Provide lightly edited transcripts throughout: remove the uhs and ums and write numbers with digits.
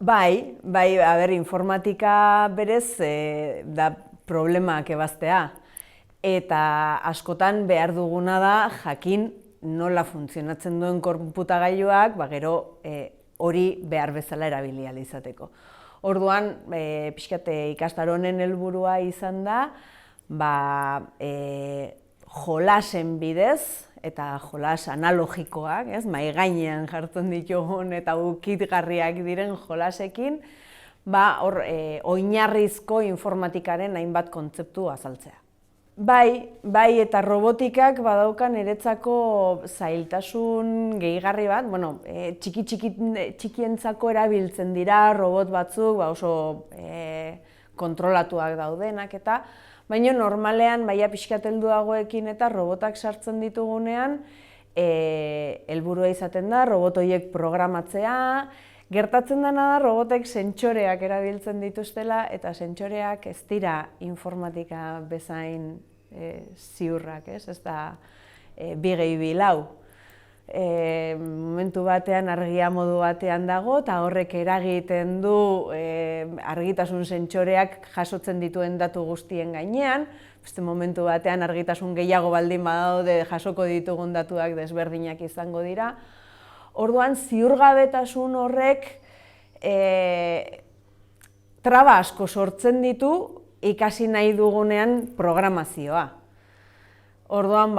informatika berez da problemak ebaztea. Eta askotan behar duguna da jakin nola funtzionatzen duen konputagailuak, gero hori behar bezala erabili ahal izateko. Orduan, pixkat ikastaro honen helburua izan da, jolasen bidez, eta jolas analogikoak, mahai gainean jartzen ditugun eta ukitgarriak diren jolasekin, oinarrizko informatikaren hainbat kontzeptu azaltzea. Bai, eta robotikak badauka niretzako zailtasun gehigarri bat, txikientzako erabiltzen dira robot batzuk, oso kontrolatuak daudenak eta, baina normalean, pixkat helduagoekin eta robotak sartzen ditugunean, helburua izaten da, robot horiek programatzea, gertatzen dena da, robotek sentsoreak erabiltzen dituztela, eta sentsoreak ez dira informatika bezain ziurrak, ez da 2x2 momentu batean argia modu batean dago, eta horrek eragiten du argitasun sentsoreak jasotzen dituen datu guztien gainean, beste momentu batean argitasun gehiago baldin badaude jasoko ditugun datuak desberdinak izango dira. Orduan, ziurgabetasun horrek traba asko sortzen ditu ikasi nahi dugunean programazioa. Orduan,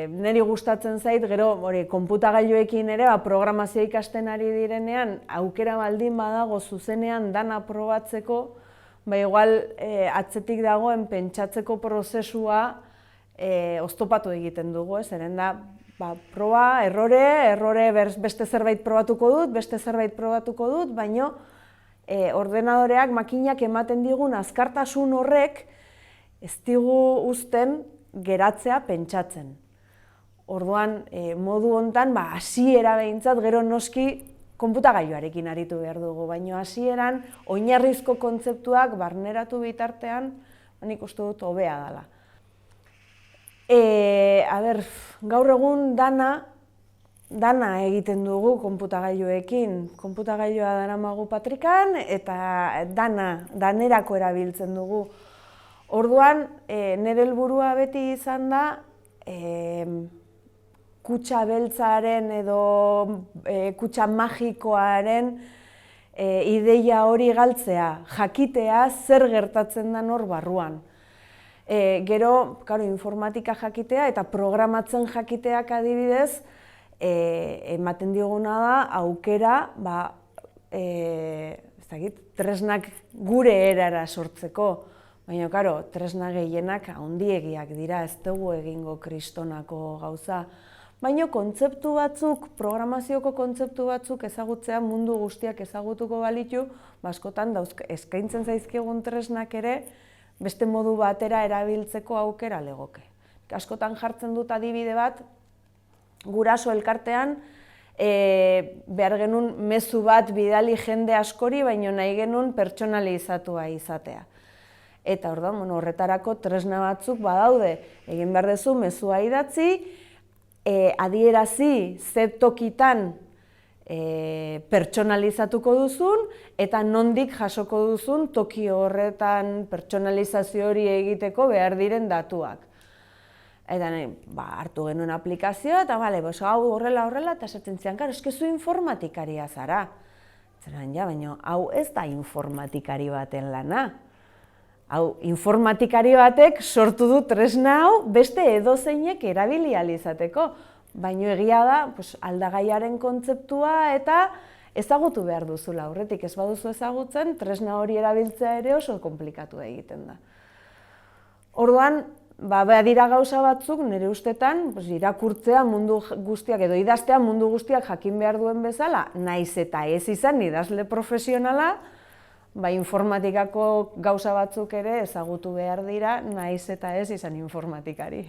niri gustatzen zait, gero konputagailuekin ere programazioa ikasten ari direnean, aukera baldin badago zuzenean dana probatzeko, igual atzetik dagoen pentsatzeko prozesua oztopatu egiten dugu, zeren da, proba, errore, beste zerbait probatuko dut, baina ordenadoreak, makinak ematen digun azkartasun horrek ez digu uzten geratzea pentsatzen. Orduan, modu hontan, hasiera behintzat, gero noski konputagailuarekin aritu behar dugu, baina hasieran oinarrizko kontzeptuak barneratu bitartean, nik uste dut hobea dela. Gaur egun dana egiten dugu konputagailuekin. Konputagailua daramagu patrikan eta danerako erabiltzen dugu. Orduan, nire helburua beti izan da, kutxa beltzaren edo kutxa magikoaren ideia hori galtzea, jakitea zer gertatzen den hor barruan. Gero, informatika jakitea eta programatzen jakiteak adibidez, ematen diguna da aukera tresnak gure erara sortzeko. Baina, tresna gehienak handiegiak dira, ez dugu egingo kristonako gauza. Baina kontzeptu batzuk, programazioko kontzeptu batzuk ezagutzea mundu guztiak ezagutuko balitu, askotan eskaintzen zaizkigun tresnak ere beste modu batera erabiltzeko aukera legoke. Askotan jartzen dut adibide bat, guraso elkartean behar genuen mezu bat bidali jende askori, baina nahi genuen pertsonalizatua izatea. Eta horretarako tresna batzuk badaude, egin behar duzu mezua idatzi, adierazi ze tokitan pertsonalizatuko duzun, eta nondik jasoko duzun toki horretan pertsonalizazio hori egiteko behar diren datuak. Eta hartu genuen aplikazioa, eta hau horrela, eta esaten zian, eske zu informatikaria zara. Zeran, baina hau ez da informatikari baten lana. Hau, informatikari batek sortu du tresna hau beste edozeinek erabili ahal izateko. Baina egia da, aldagaiaren kontzeptua eta ezagutu behar duzula. Aurretik ez baduzu ezagutzen, tresna hori erabiltzea ere oso komplikatu egiten da. Orduan, badira gauza batzuk, nire ustetan, irakurtzea mundu guztiak edo idaztea mundu guztiak jakin behar duen bezala, naiz eta ez izan idazle profesionala, informatikako gauza batzuk ere ezagutu behar dira, naiz eta ez izan informatikari.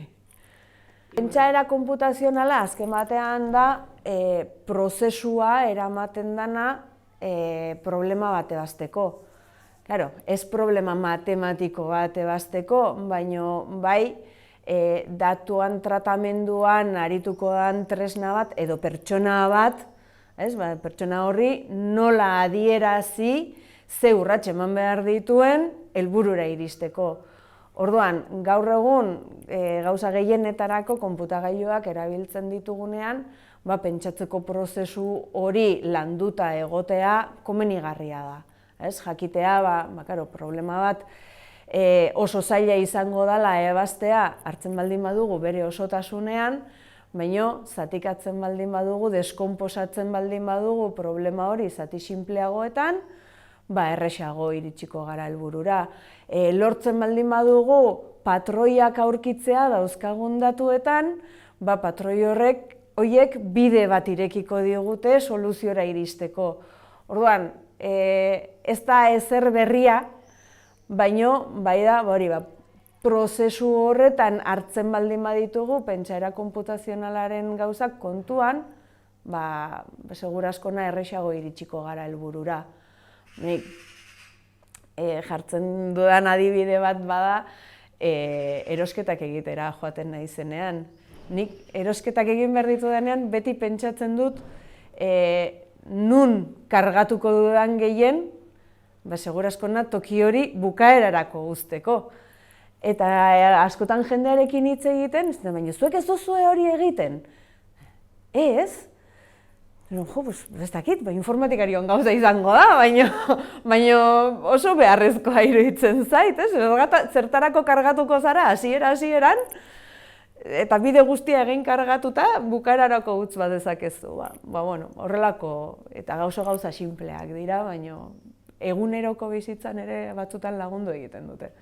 Pentsaera konputazionala azken batean da prozesua eramaten dana problema bat ebazteko. Ez problema matematiko bat ebazteko, baina datuan tratamenduan arituko den tresna bat edo pertsona bat Pertsona horri nola adierazi ze urrats eman behar dituen helburura iristeko. Orduan, gaur egun gauza gehienetarako konputagailuak erabiltzen ditugunean, pentsatzeko prozesu hori landuta egotea komenigarria da. Jakitea, problema bat oso zaila izango dela ebaztea hartzen baldin badugu bere osotasunean, baina zatikatzen baldin badugu, deskonposatzen baldin badugu problema hori zati sinpleagoetan, erresago iritsiko gara helburura. Lortzen baldin badugu patroiak aurkitzea dauzkagun datuetan, patroi horiek bide bat irekiko digute soluziora iristeko. Orduan, ez da ezer berria, baina bai da, prozesu horretan hartzen baldin baditugu, pentsaera konputazionalaren gauzak kontuan, segurazkona erresago iritsiko gara helburura. Nik jartzen dudan adibide bat bada, erosketak egitera joaten naizenean. Nik erosketak egin behar ditudanean beti pentsatzen dut nun kargatuko dudan gehien, segurazkona toki hori bukaerarako uzteko. Eta askotan jendearekin hitz egiten, baina zuek ez duzue hori egiten. Ez? Ez dakit, informatikarion gauza izango da, baina oso beharrezkoa iruditzen zait, zertarako kargatuko zara hasieran, eta bide guztia egin kargatuta bukaerarako utz bat dezakezu. Horrelako eta gauza sinpleak dira, baina eguneroko bizitzan ere batzutan lagundu egiten dute.